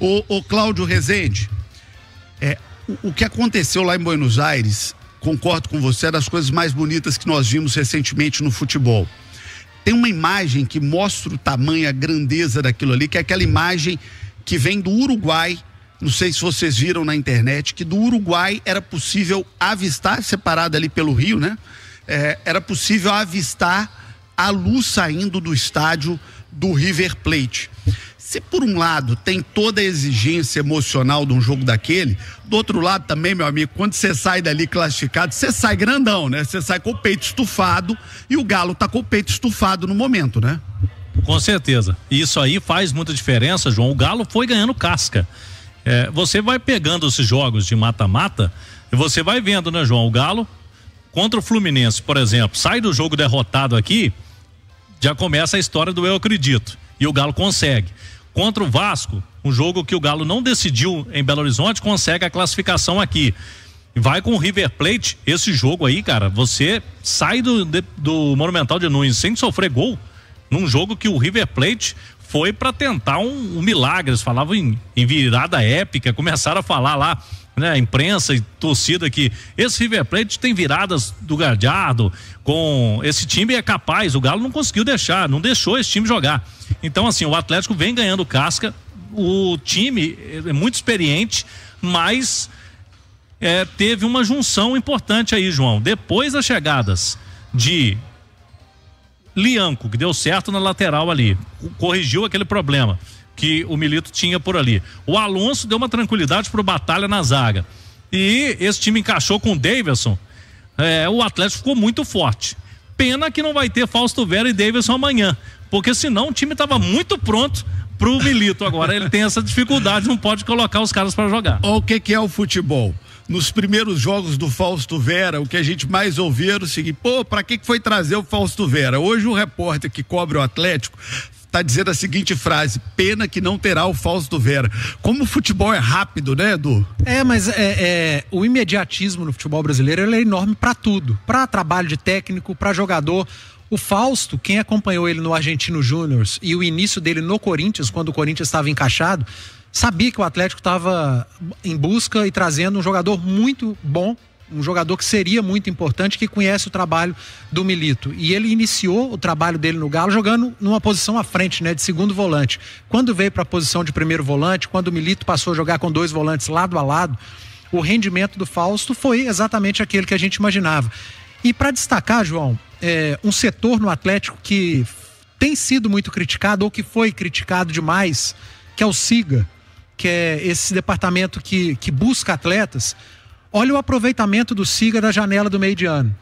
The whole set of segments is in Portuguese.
O Cláudio Rezende, o que aconteceu lá em Buenos Aires, concordo com você, é das coisas mais bonitas que nós vimos recentemente no futebol. Tem uma imagem que mostra o tamanho, a grandeza daquilo ali, que é aquela imagem que vem do Uruguai. Não sei se vocês viram na internet, que do Uruguai era possível avistar, separado ali pelo rio, né? Era possível avistar a luz saindo do estádio do River Plate. Se por um lado tem toda a exigência emocional de um jogo daquele, do outro lado também, meu amigo, quando você sai dali classificado, você sai grandão, né? Você sai com o peito estufado e o Galo tá com o peito estufado no momento, né? Com certeza. Isso aí faz muita diferença, João. O Galo foi ganhando casca. Você vai pegando esses jogos de mata-mata e você vai vendo, né, João? O Galo contra o Fluminense, por exemplo, sai do jogo derrotado aqui, já começa a história do eu acredito. E o Galo consegue. Contra o Vasco, um jogo que o Galo não decidiu em Belo Horizonte, consegue a classificação aqui. Vai com o River Plate, esse jogo aí, cara, você sai do Monumental de Nunes sem sofrer gol, num jogo que o River Plate foi para tentar um milagre. Eles falavam em virada épica, começaram a falar lá, né, imprensa e torcida, que esse River Plate tem viradas do Gallardo, com esse time é capaz. O Galo não conseguiu não deixou esse time jogar. Então, assim, o Atlético vem ganhando casca, o time é muito experiente, mas teve uma junção importante aí, João. Depois das chegadas de Lianco, que deu certo na lateral ali, corrigiu aquele problema que o Milito tinha por ali. O Alonso deu uma tranquilidade pro Batalha na zaga. E esse time encaixou com o Davidson. O Atlético ficou muito forte. Pena que não vai ter Fausto Vera e Davidson amanhã, porque senão o time estava muito pronto pro Milito. Agora ele tem essa dificuldade, não pode colocar os caras para jogar. Olha o que é o futebol. Nos primeiros jogos do Fausto Vera, o que a gente mais ouvia era o seguinte: pra que foi trazer o Fausto Vera? Hoje o repórter que cobre o Atlético tá dizendo a seguinte frase: pena que não terá o Fausto Vera. Como o futebol é rápido, né, Edu? Mas o imediatismo no futebol brasileiro, ele é enorme para tudo, para trabalho de técnico, para jogador. O Fausto, quem acompanhou ele no Argentino Júnior e o início dele no Corinthians, quando o Corinthians estava encaixado, sabia que o Atlético estava em busca e trazendo um jogador muito bom, um jogador que seria muito importante, que conhece o trabalho do Milito. E ele iniciou o trabalho dele no Galo jogando numa posição à frente, né, de segundo volante. Quando veio para a posição de primeiro volante, quando o Milito passou a jogar com dois volantes lado a lado, o rendimento do Fausto foi exatamente aquele que a gente imaginava. E para destacar, João, um setor no Atlético que tem sido muito criticado, ou que foi criticado demais, que é o SIGA, que é esse departamento que busca atletas. Olha o aproveitamento do SIGA da janela do meio de ano.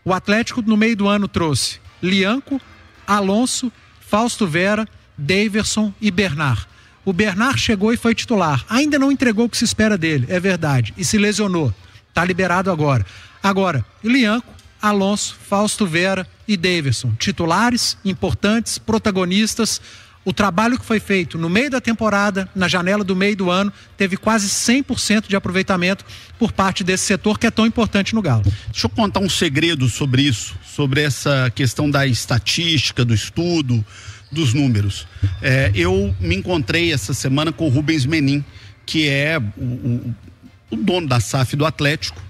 O Atlético no meio do ano trouxe Lianco, Alonso, Fausto Vera, Daverson e Bernard. O Bernard chegou e foi titular. Ainda não entregou o que se espera dele, é verdade. E se lesionou. Tá liberado agora. Agora, Lianco, Alonso, Fausto Vera e Daverson. Titulares, importantes, protagonistas. O trabalho que foi feito no meio da temporada, na janela do meio do ano, teve quase 100% de aproveitamento por parte desse setor que é tão importante no Galo. Deixa eu contar um segredo sobre isso, sobre essa questão da estatística, do estudo, dos números. Eu me encontrei essa semana com o Rubens Menin, que é o dono da SAF do Atlético,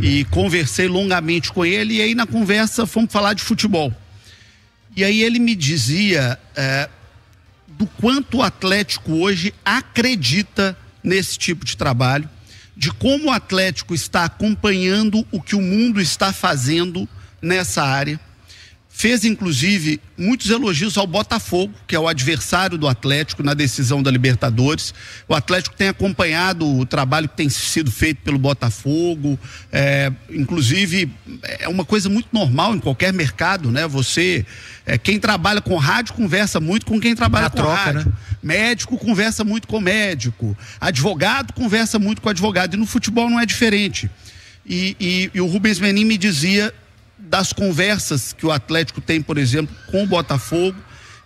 e conversei longamente com ele, e aí na conversa fomos falar de futebol. E aí ele me dizia do quanto o Atlético hoje acredita nesse tipo de trabalho, de como o Atlético está acompanhando o que o mundo está fazendo nessa área. Fez, inclusive, muitos elogios ao Botafogo, que é o adversário do Atlético na decisão da Libertadores. O Atlético tem acompanhado o trabalho que tem sido feito pelo Botafogo. Inclusive, é uma coisa muito normal em qualquer mercado, né? Quem trabalha com rádio conversa muito com quem trabalha com rádio. Né? Médico conversa muito com médico. Advogado conversa muito com advogado. E no futebol não é diferente. E o Rubens Menin me dizia das conversas que o Atlético tem, por exemplo, com o Botafogo,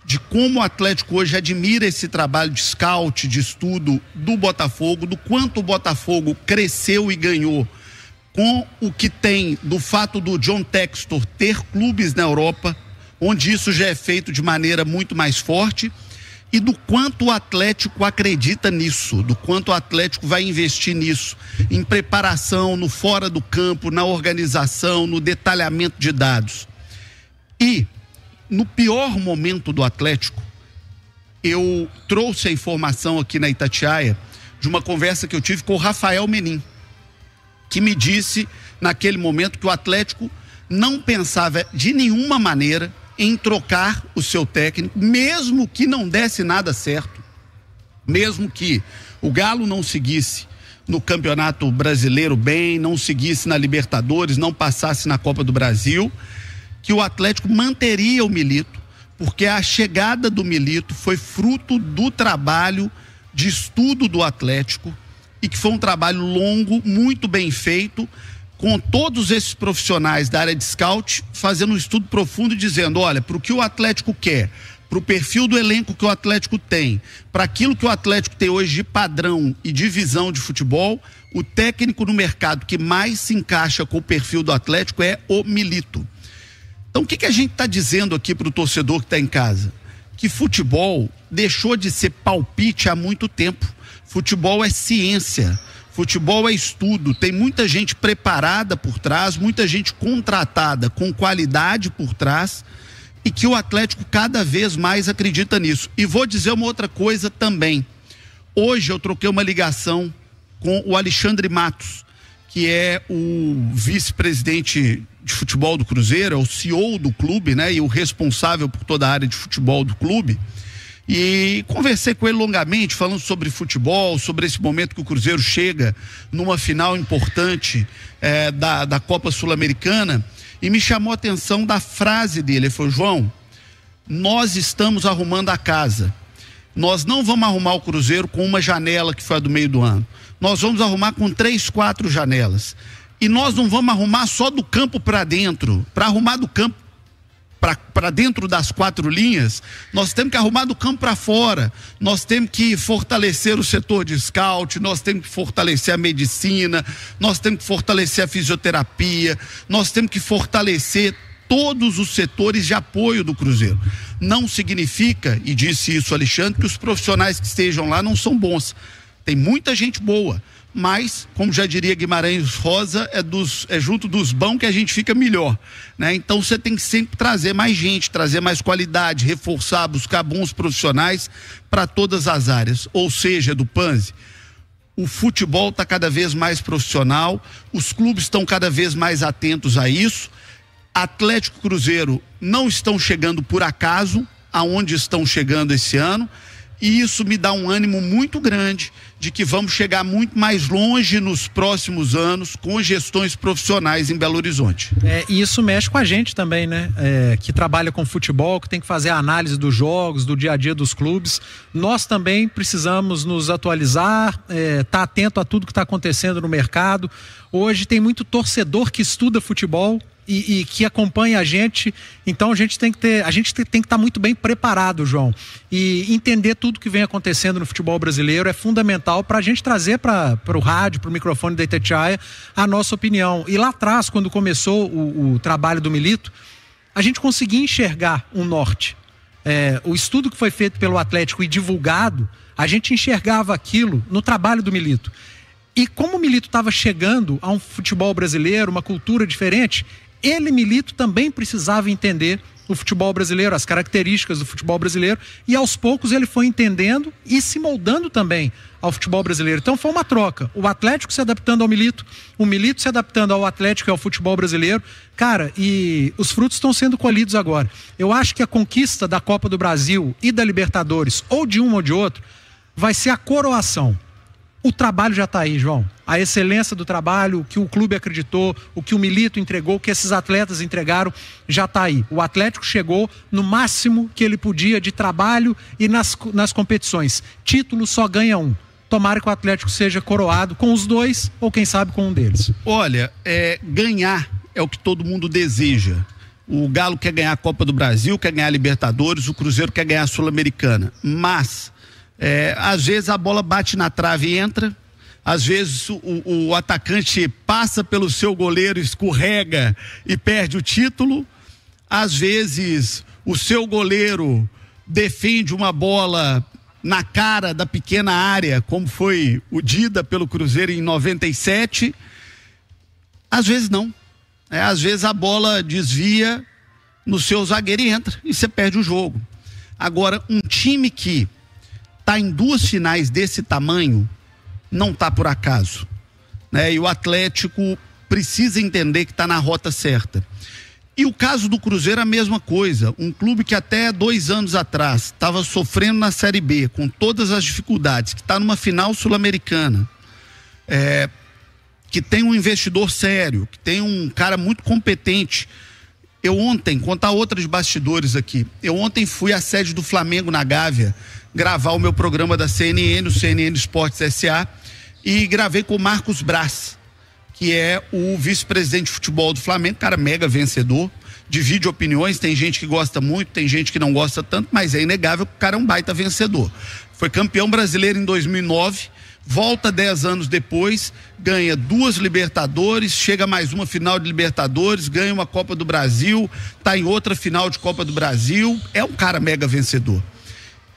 de como o Atlético hoje admira esse trabalho de scout, de estudo do Botafogo, do quanto o Botafogo cresceu e ganhou com o que tem do fato do John Textor ter clubes na Europa, onde isso já é feito de maneira muito mais forte, e do quanto o Atlético acredita nisso, do quanto o Atlético vai investir nisso, em preparação, no fora do campo, na organização, no detalhamento de dados. E no pior momento do Atlético, eu trouxe a informação aqui na Itatiaia de uma conversa que eu tive com o Rafael Menin, que me disse naquele momento que o Atlético não pensava de nenhuma maneira em trocar o seu técnico, mesmo que não desse nada certo, mesmo que o Galo não seguisse no Campeonato Brasileiro bem, não seguisse na Libertadores, não passasse na Copa do Brasil, que o Atlético manteria o Milito, porque a chegada do Milito foi fruto do trabalho de estudo do Atlético e que foi um trabalho longo, muito bem feito, com todos esses profissionais da área de scout fazendo um estudo profundo e dizendo, olha, para o que o Atlético quer, para o perfil do elenco que o Atlético tem, para aquilo que o Atlético tem hoje de padrão e de visão de futebol, o técnico no mercado que mais se encaixa com o perfil do Atlético é o Milito. Então o que a gente está dizendo aqui para o torcedor que está em casa? Que futebol deixou de ser palpite há muito tempo. Futebol é ciência. Futebol é estudo, tem muita gente preparada por trás, muita gente contratada com qualidade por trás e que o Atlético cada vez mais acredita nisso. E vou dizer uma outra coisa também. Hoje eu troquei uma ligação com o Alexandre Matos, que é o vice-presidente de futebol do Cruzeiro, é o CEO do clube, né? E o responsável por toda a área de futebol do clube. E conversei com ele longamente, falando sobre futebol, sobre esse momento que o Cruzeiro chega numa final importante da Copa Sul-Americana, e me chamou a atenção da frase dele. Ele falou, João, nós estamos arrumando a casa. Nós não vamos arrumar o Cruzeiro com uma janela que foi a do meio do ano. Nós vamos arrumar com 3, 4 janelas. E nós não vamos arrumar só do campo para dentro. Para arrumar do campo para dentro das 4 linhas, nós temos que arrumar do campo para fora, nós temos que fortalecer o setor de scout, nós temos que fortalecer a medicina, nós temos que fortalecer a fisioterapia, nós temos que fortalecer todos os setores de apoio do Cruzeiro. Não significa, e disse isso Alexandre, que os profissionais que estejam lá não são bons. Tem muita gente boa, mas, como já diria Guimarães Rosa, é junto dos bons que a gente fica melhor, né? Então você tem que sempre trazer mais gente, trazer mais qualidade, reforçar, buscar bons profissionais para todas as áreas. Ou seja, do Panzi, o futebol está cada vez mais profissional, os clubes estão cada vez mais atentos a isso. Atlético e Cruzeiro não estão chegando por acaso aonde estão chegando esse ano, e isso me dá um ânimo muito grande de que vamos chegar muito mais longe nos próximos anos com gestões profissionais em Belo Horizonte. E isso mexe com a gente também, né? Que trabalha com futebol, que tem que fazer a análise dos jogos, do dia a dia dos clubes. Nós também precisamos nos atualizar, tá atento a tudo que está acontecendo no mercado. Hoje tem muito torcedor que estuda futebol e que acompanha a gente, então a gente tem que estar muito bem preparado, João, e entender tudo que vem acontecendo no futebol brasileiro é fundamental para a gente trazer para o rádio, para o microfone da Itatiaia a nossa opinião. E lá atrás, quando começou o trabalho do Milito, a gente conseguia enxergar um norte. O estudo que foi feito pelo Atlético e divulgado, a gente enxergava aquilo no trabalho do Milito. E como o Milito estava chegando a um futebol brasileiro, uma cultura diferente, ele, Milito, também precisava entender o futebol brasileiro, as características do futebol brasileiro, e aos poucos ele foi entendendo e se moldando também ao futebol brasileiro. Então foi uma troca, o Atlético se adaptando ao Milito, o Milito se adaptando ao Atlético e ao futebol brasileiro. Cara, e os frutos estão sendo colhidos agora. Eu acho que a conquista da Copa do Brasil e da Libertadores, ou de um ou de outro, vai ser a coroação. O trabalho já está aí, João. A excelência do trabalho, o que o clube acreditou, o que o Milito entregou, o que esses atletas entregaram, já está aí. O Atlético chegou no máximo que ele podia de trabalho e nas competições. Título só ganha um. Tomara que o Atlético seja coroado com os dois ou quem sabe com um deles. Olha, ganhar é o que todo mundo deseja. O Galo quer ganhar a Copa do Brasil, quer ganhar a Libertadores, o Cruzeiro quer ganhar a Sul-Americana. Mas às vezes a bola bate na trave e entra, às vezes o atacante passa pelo seu goleiro, escorrega e perde o título, às vezes o seu goleiro defende uma bola na cara da pequena área, como foi o Dida pelo Cruzeiro em 97, às vezes não. Às vezes a bola desvia no seu zagueiro e entra, e você perde o jogo. Agora, um time que está em 2 finais desse tamanho, não está por acaso, né? E o Atlético precisa entender que está na rota certa. E o caso do Cruzeiro é a mesma coisa. Um clube que até 2 anos atrás estava sofrendo na Série B, com todas as dificuldades, que está numa final sul-americana, que tem um investidor sério, que tem um cara muito competente. Eu ontem, contar outros bastidores aqui, eu ontem fui à sede do Flamengo na Gávea gravar o meu programa da CNN, o CNN Esportes S.A., e gravei com o Marcos Braz, que é o vice-presidente de futebol do Flamengo, cara mega vencedor, divide opiniões, tem gente que gosta muito, tem gente que não gosta tanto, mas é inegável que o cara é um baita vencedor. Foi campeão brasileiro em 2009, volta 10 anos depois, ganha 2 Libertadores, chega a mais uma final de Libertadores, ganha uma Copa do Brasil, tá em outra final de Copa do Brasil, é um cara mega vencedor.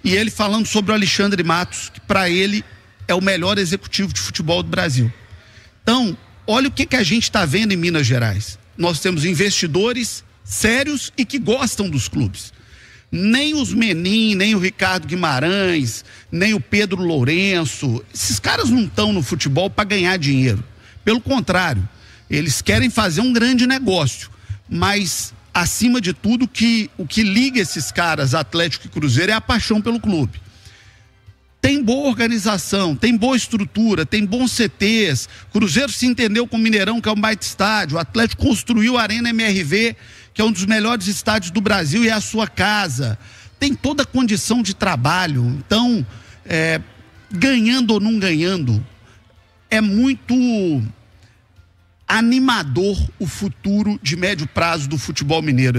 E ele falando sobre o Alexandre Matos, que para ele é o melhor executivo de futebol do Brasil. Então, olha o que a gente está vendo em Minas Gerais. Nós temos investidores sérios e que gostam dos clubes. Nem os Menin, nem o Ricardo Guimarães, nem o Pedro Lourenço, esses caras não estão no futebol para ganhar dinheiro. Pelo contrário, eles querem fazer um grande negócio. Mas, acima de tudo, o que liga esses caras, Atlético e Cruzeiro, é a paixão pelo clube. Tem boa organização, tem boa estrutura, tem bons CTs. Cruzeiro se entendeu com o Mineirão, que é um baita estádio. O Atlético construiu a Arena MRV, que é um dos melhores estádios do Brasil e é a sua casa. Tem toda a condição de trabalho. Então, ganhando ou não ganhando, é muito animador o futuro de médio prazo do futebol mineiro.